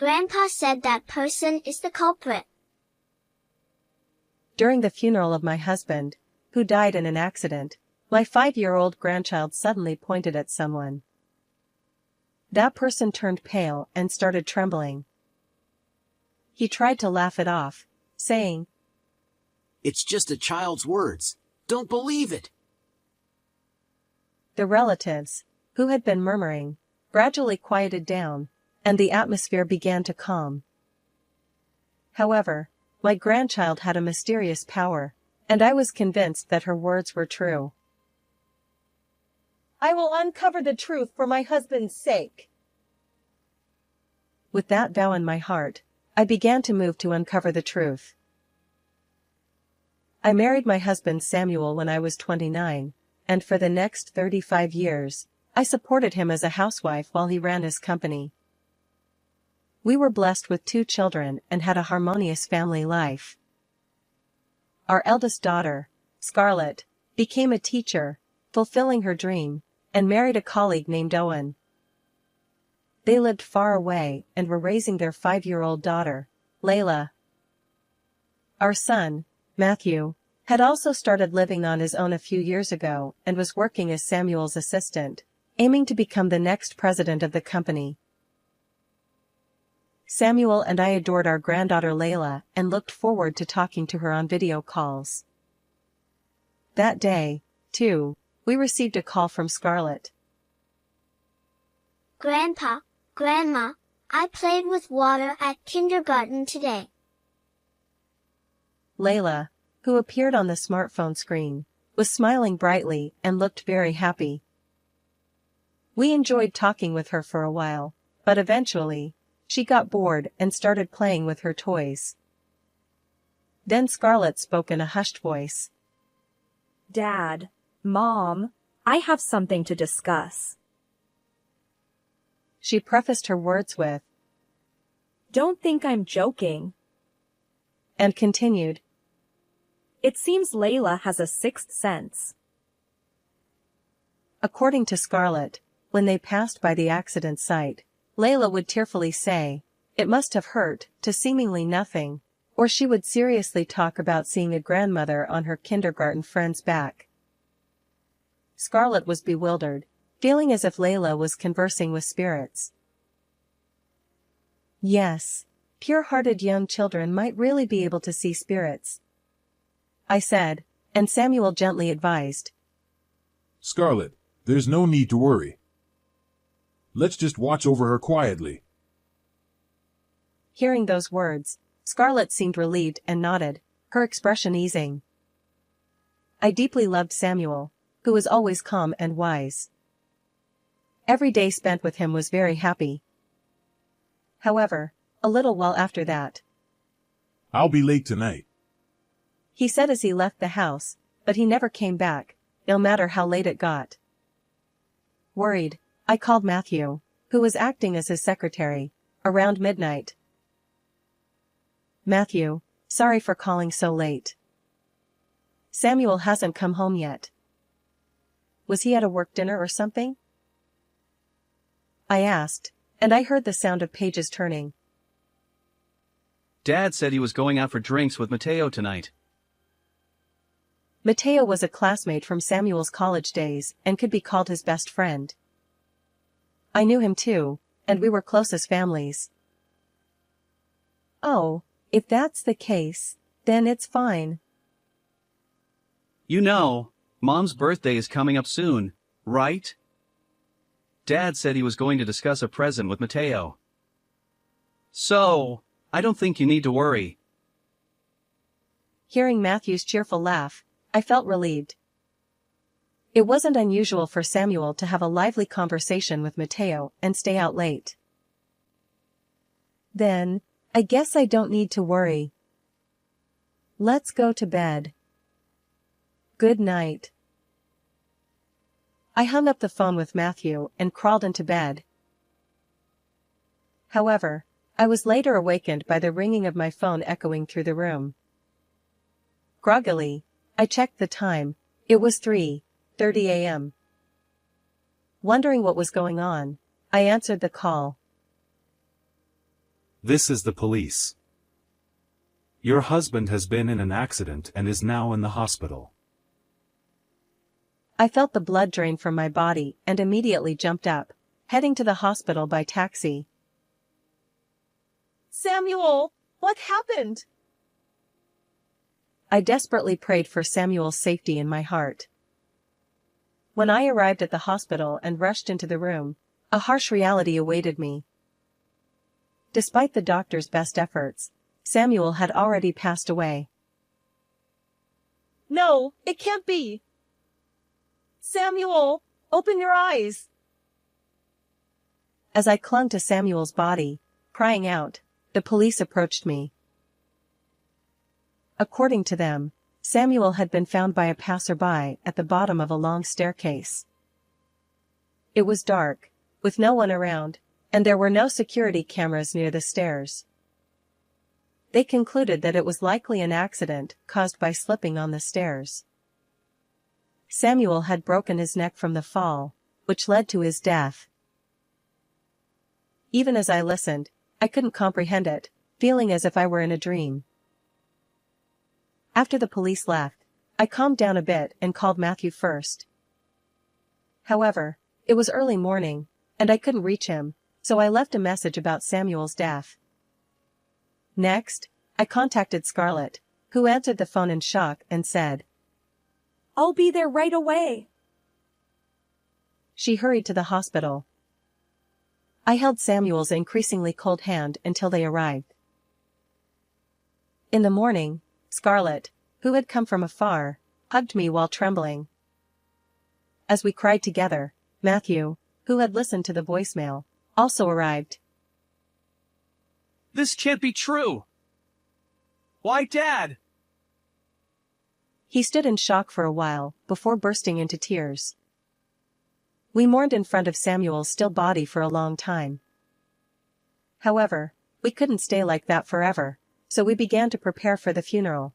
Grandpa said that person is the culprit. During the funeral of my husband, who died in an accident, my 5-year-old grandchild suddenly pointed at someone. That person turned pale and started trembling. He tried to laugh it off, saying, "It's just a child's words. Don't believe it." The relatives, who had been murmuring, gradually quieted down, and the atmosphere began to calm. However, my grandchild had a mysterious power, and I was convinced that her words were true. "I will uncover the truth for my husband's sake." With that vow in my heart, I began to move to uncover the truth. I married my husband Samuel when I was 29, and for the next 35 years, I supported him as a housewife while he ran his company. We were blessed with 2 children and had a harmonious family life. Our eldest daughter, Scarlett, became a teacher, fulfilling her dream, and married a colleague named Owen. They lived far away and were raising their 5-year-old daughter, Layla. Our son, Matthew, had also started living on his own a few years ago and was working as Samuel's assistant, aiming to become the next president of the company. Samuel and I adored our granddaughter Layla and looked forward to talking to her on video calls. That day, too, we received a call from Scarlett. Grandpa, Grandma, I played with water at kindergarten today. Layla, who appeared on the smartphone screen, was smiling brightly and looked very happy. We enjoyed talking with her for a while, but eventually, she got bored and started playing with her toys. Then Scarlett spoke in a hushed voice. "Dad, Mom, I have something to discuss." She prefaced her words with, "Don't think I'm joking." And continued, "It seems Layla has a sixth sense." According to Scarlett, when they passed by the accident site, Layla would tearfully say, "It must have hurt," to seemingly nothing, or she would seriously talk about seeing a grandmother on her kindergarten friend's back. Scarlett was bewildered, feeling as if Layla was conversing with spirits. Yes, pure-hearted young children might really be able to see spirits, I said, and Samuel gently advised. "Scarlett, there's no need to worry. Let's just watch over her quietly." Hearing those words, Scarlett seemed relieved and nodded, her expression easing. I deeply loved Samuel, who was always calm and wise. Every day spent with him was very happy. However, a little while after that, "I'll be late tonight," he said as he left the house, but he never came back, no matter how late it got. Worried, I called Matthew, who was acting as his secretary, around midnight. "Matthew, sorry for calling so late. Samuel hasn't come home yet. Was he at a work dinner or something?" I asked, and I heard the sound of pages turning. "Dad said he was going out for drinks with Mateo tonight." Mateo was a classmate from Samuel's college days and could be called his best friend. I knew him too, and we were close as families. "Oh, if that's the case, then it's fine." "You know, Mom's birthday is coming up soon, right? Dad said he was going to discuss a present with Mateo. So, I don't think you need to worry." Hearing Matthew's cheerful laugh, I felt relieved. It wasn't unusual for Samuel to have a lively conversation with Mateo and stay out late. "Then, I guess I don't need to worry. Let's go to bed. Good night." I hung up the phone with Matthew and crawled into bed. However, I was later awakened by the ringing of my phone echoing through the room. Groggily, I checked the time. It was 3:30 a.m. Wondering what was going on, I answered the call. This is the police. Your husband has been in an accident and is now in the hospital. I felt the blood drain from my body and immediately jumped up, heading to the hospital by taxi. Samuel, what happened? I desperately prayed for Samuel's safety in my heart. When I arrived at the hospital and rushed into the room, a harsh reality awaited me. Despite the doctor's best efforts, Samuel had already passed away. No, it can't be. Samuel, open your eyes. As I clung to Samuel's body, crying out, the police approached me. According to them, Samuel had been found by a passerby at the bottom of a long staircase. It was dark, with no one around, and there were no security cameras near the stairs. They concluded that it was likely an accident caused by slipping on the stairs. Samuel had broken his neck from the fall, which led to his death. Even as I listened, I couldn't comprehend it, feeling as if I were in a dream. After the police left, I calmed down a bit and called Matthew first. However, it was early morning, and I couldn't reach him, so I left a message about Samuel's death. Next, I contacted Scarlett, who answered the phone in shock and said, I'll be there right away. She hurried to the hospital. I held Samuel's increasingly cold hand until they arrived. In the morning, Scarlett, who had come from afar, hugged me while trembling. As we cried together, Matthew, who had listened to the voicemail, also arrived. This can't be true. Why, Dad? He stood in shock for a while, before bursting into tears. We mourned in front of Samuel's still body for a long time. However, we couldn't stay like that forever, so we began to prepare for the funeral.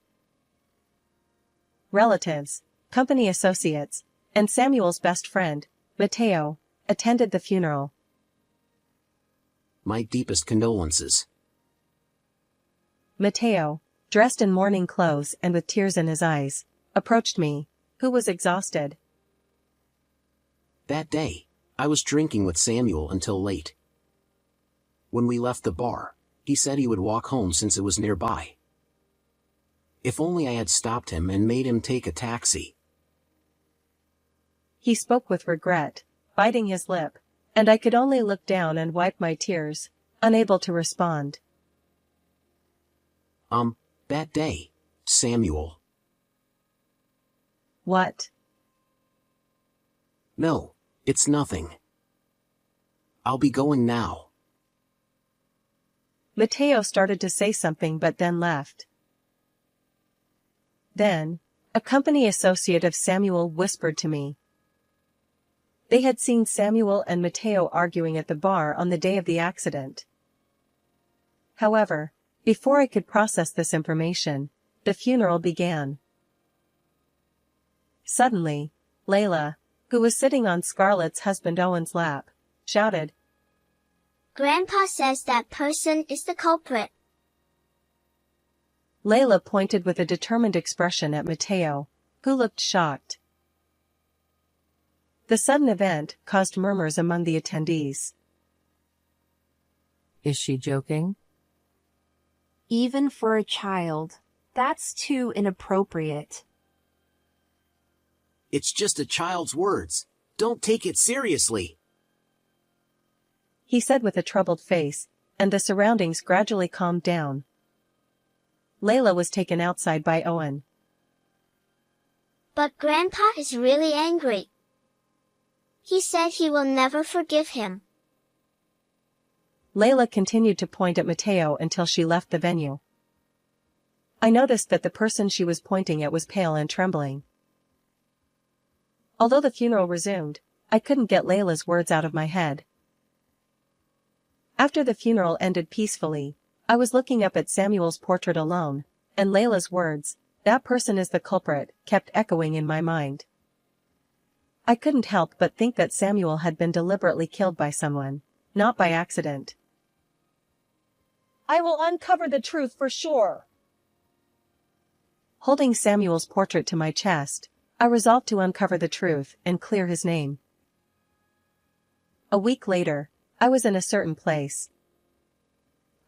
Relatives, company associates, and Samuel's best friend, Matteo, attended the funeral. My deepest condolences. Matteo, dressed in mourning clothes and with tears in his eyes, approached me, who was exhausted. That day, I was drinking with Samuel until late. When we left the bar, he said he would walk home since it was nearby. If only I had stopped him and made him take a taxi. He spoke with regret, biting his lip, and I could only look down and wipe my tears, unable to respond. That day, Samuel. What? No, it's nothing. I'll be going now. Matteo started to say something but then left. Then, a company associate of Samuel whispered to me. They had seen Samuel and Matteo arguing at the bar on the day of the accident. However, before I could process this information, the funeral began. Suddenly, Layla, who was sitting on Scarlett's husband Owen's lap, shouted, Grandpa says that person is the culprit. Layla pointed with a determined expression at Matteo, who looked shocked. The sudden event caused murmurs among the attendees. Is she joking? Even for a child, that's too inappropriate. It's just a child's words. Don't take it seriously. He said with a troubled face, and the surroundings gradually calmed down. Layla was taken outside by Owen. But Grandpa is really angry. He said he will never forgive him. Layla continued to point at Matteo until she left the venue. I noticed that the person she was pointing at was pale and trembling. Although the funeral resumed, I couldn't get Layla's words out of my head. After the funeral ended peacefully, I was looking up at Samuel's portrait alone, and Layla's words, "That person is the culprit," kept echoing in my mind. I couldn't help but think that Samuel had been deliberately killed by someone, not by accident. I will uncover the truth for sure. Holding Samuel's portrait to my chest, I resolved to uncover the truth and clear his name. A week later, I was in a certain place.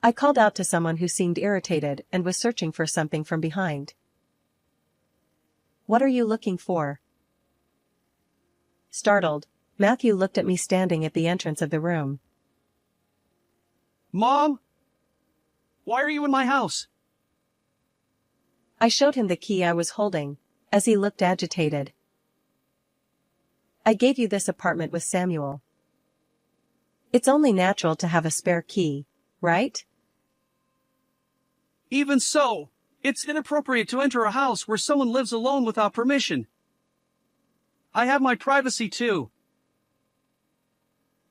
I called out to someone who seemed irritated and was searching for something from behind. "What are you looking for?" Startled, Matthew looked at me standing at the entrance of the room. Mom? Why are you in my house? I showed him the key I was holding, as he looked agitated. "I gave you this apartment with Samuel. It's only natural to have a spare key, right?" Even so, it's inappropriate to enter a house where someone lives alone without permission. I have my privacy too.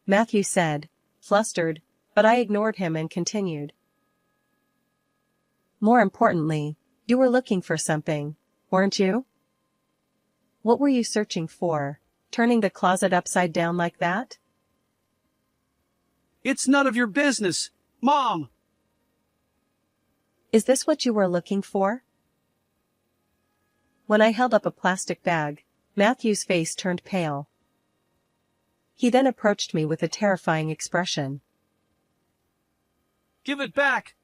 Matthew said, flustered, but I ignored him and continued. "More importantly, you were looking for something, weren't you? What were you searching for, turning the closet upside down like that?" It's none of your business, Mom! "Is this what you were looking for?" When I held up a plastic bag, Matthew's face turned pale. He then approached me with a terrifying expression. Give it back!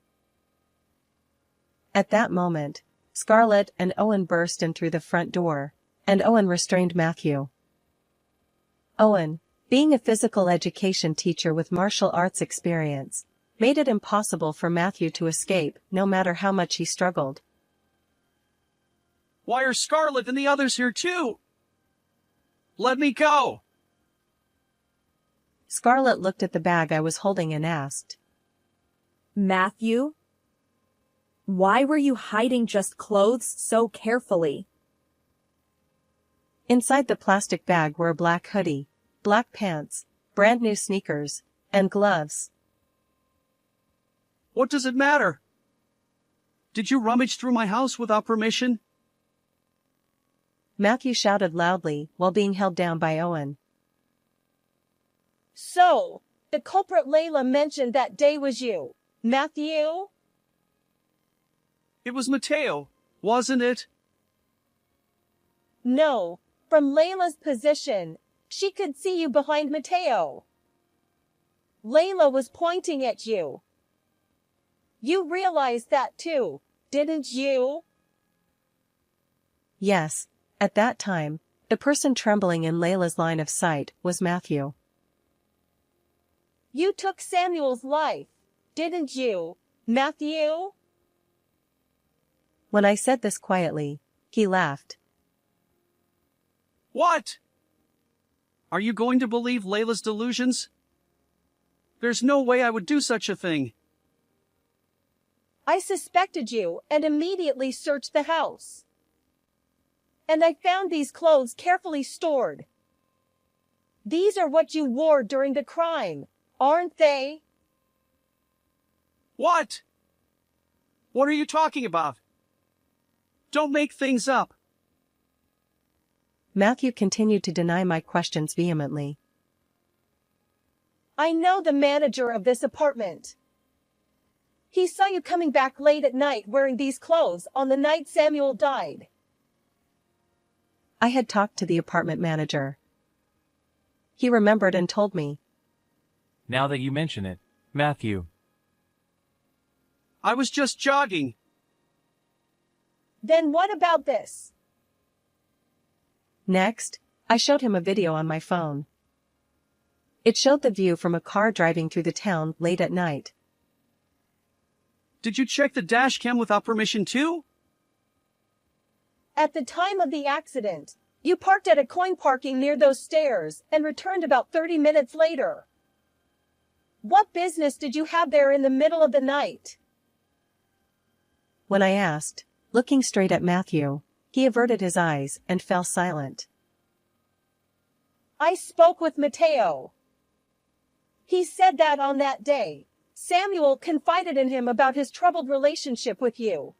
At that moment, Scarlett and Owen burst in through the front door, and Owen restrained Matthew. Owen, being a physical education teacher with martial arts experience, made it impossible for Matthew to escape no matter how much he struggled. Why are Scarlett and the others here too? Let me go! Scarlett looked at the bag I was holding and asked, Matthew? Why were you hiding just clothes so carefully? Inside the plastic bag were a black hoodie, black pants, brand new sneakers, and gloves. What does it matter? Did you rummage through my house without permission? Matthew shouted loudly while being held down by Owen. So, the culprit Layla mentioned that day was you, Matthew? It was Mateo, wasn't it? No, from Layla's position, she could see you behind Mateo. Layla was pointing at you. You realized that too, didn't you? Yes, at that time, the person trembling in Layla's line of sight was Matthew. You took Samuel's life, didn't you, Matthew? When I said this quietly, he laughed. What? Are you going to believe Layla's delusions? There's no way I would do such a thing. I suspected you and immediately searched the house. And I found these clothes carefully stored. These are what you wore during the crime, aren't they? What? What are you talking about? Don't make things up. Matthew continued to deny my questions vehemently. I know the manager of this apartment. He saw you coming back late at night wearing these clothes on the night Samuel died. I had talked to the apartment manager. He remembered and told me. Now that you mention it, Matthew. I was just jogging. Then what about this? Next, I showed him a video on my phone. It showed the view from a car driving through the town late at night. Did you check the dash cam without permission too? At the time of the accident, you parked at a coin parking near those stairs and returned about 30 minutes later. What business did you have there in the middle of the night? When I asked, looking straight at Matthew, he averted his eyes and fell silent. I spoke with Mateo. He said that on that day, Samuel confided in him about his troubled relationship with you.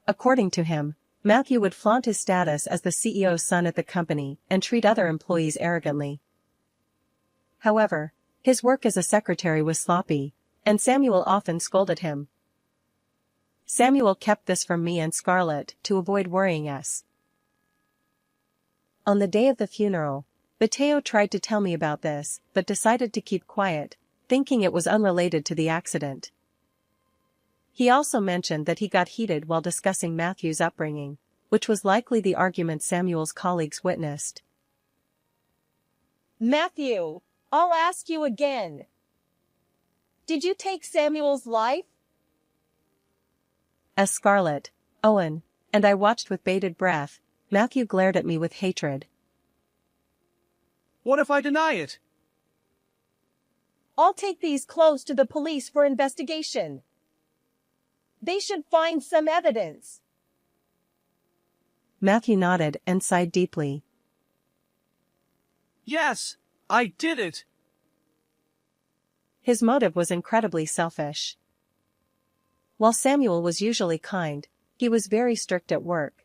According to him, Matthew would flaunt his status as the CEO's son at the company and treat other employees arrogantly. However, his work as a secretary was sloppy, and Samuel often scolded him. Samuel kept this from me and Scarlett to avoid worrying us. On the day of the funeral, Mateo tried to tell me about this, but decided to keep quiet, thinking it was unrelated to the accident. He also mentioned that he got heated while discussing Matthew's upbringing, which was likely the argument Samuel's colleagues witnessed. Matthew, I'll ask you again. Did you take Samuel's life? As Scarlett, Owen, and I watched with bated breath, Matthew glared at me with hatred. What if I deny it? I'll take these clothes to the police for investigation. They should find some evidence. Matthew nodded and sighed deeply. Yes, I did it. His motive was incredibly selfish. While Samuel was usually kind, he was very strict at work.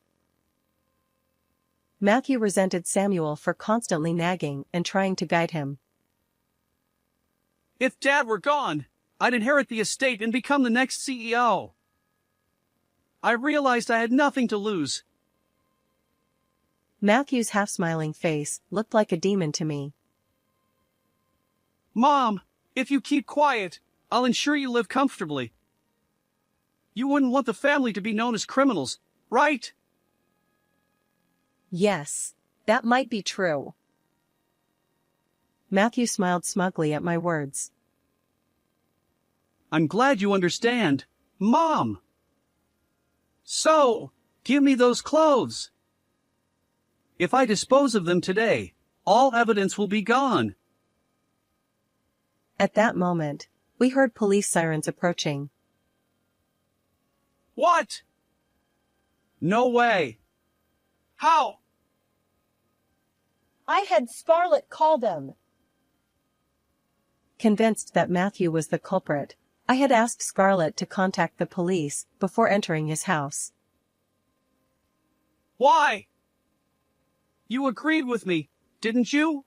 Matthew resented Samuel for constantly nagging and trying to guide him. If Dad were gone, I'd inherit the estate and become the next CEO. I realized I had nothing to lose. Matthew's half-smiling face looked like a demon to me. Mom, if you keep quiet, I'll ensure you live comfortably. You wouldn't want the family to be known as criminals, right? Yes, that might be true. Matthew smiled smugly at my words. I'm glad you understand, Mom. So, give me those clothes. If I dispose of them today, all evidence will be gone. At that moment, we heard police sirens approaching. What? No way. How? I had Scarlett call them. Convinced that Matthew was the culprit, I had asked Scarlett to contact the police before entering his house. Why? You agreed with me, didn't you?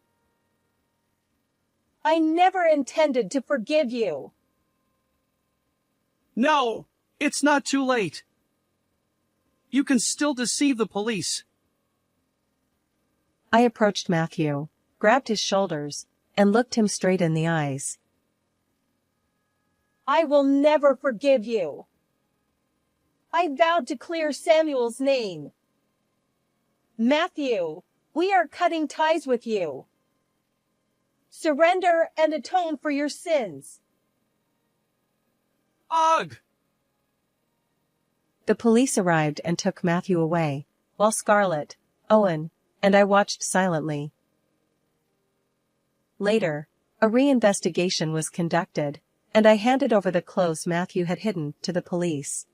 I never intended to forgive you. No, it's not too late. You can still deceive the police. I approached Matthew, grabbed his shoulders, and looked him straight in the eyes. I will never forgive you. I vowed to clear Samuel's name. Matthew, we are cutting ties with you. Surrender and atone for your sins. Ugh! The police arrived and took Matthew away, while Scarlett, Owen, and I watched silently. Later, a reinvestigation was conducted, and I handed over the clothes Matthew had hidden to the police.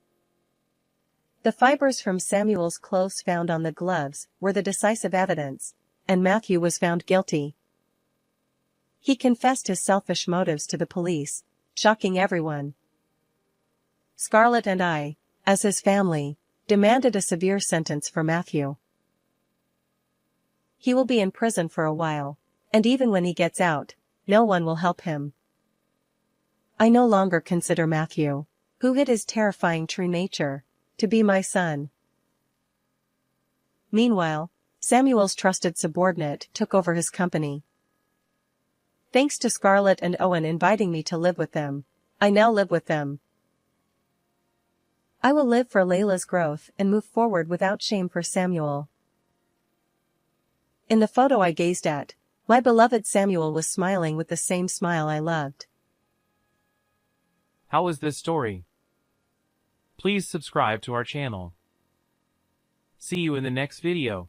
The fibers from Samuel's clothes found on the gloves were the decisive evidence, and Matthew was found guilty. He confessed his selfish motives to the police, shocking everyone. Scarlett and I, as his family, demanded a severe sentence for Matthew. He will be in prison for a while, and even when he gets out, no one will help him. I no longer consider Matthew, who hid his terrifying true nature, to be my son. Meanwhile, Samuel's trusted subordinate took over his company. Thanks to Scarlett and Owen inviting me to live with them, I now live with them. I will live for Layla's growth and move forward without shame for Samuel. In the photo I gazed at, my beloved Samuel was smiling with the same smile I loved. How was this story? Please subscribe to our channel. See you in the next video.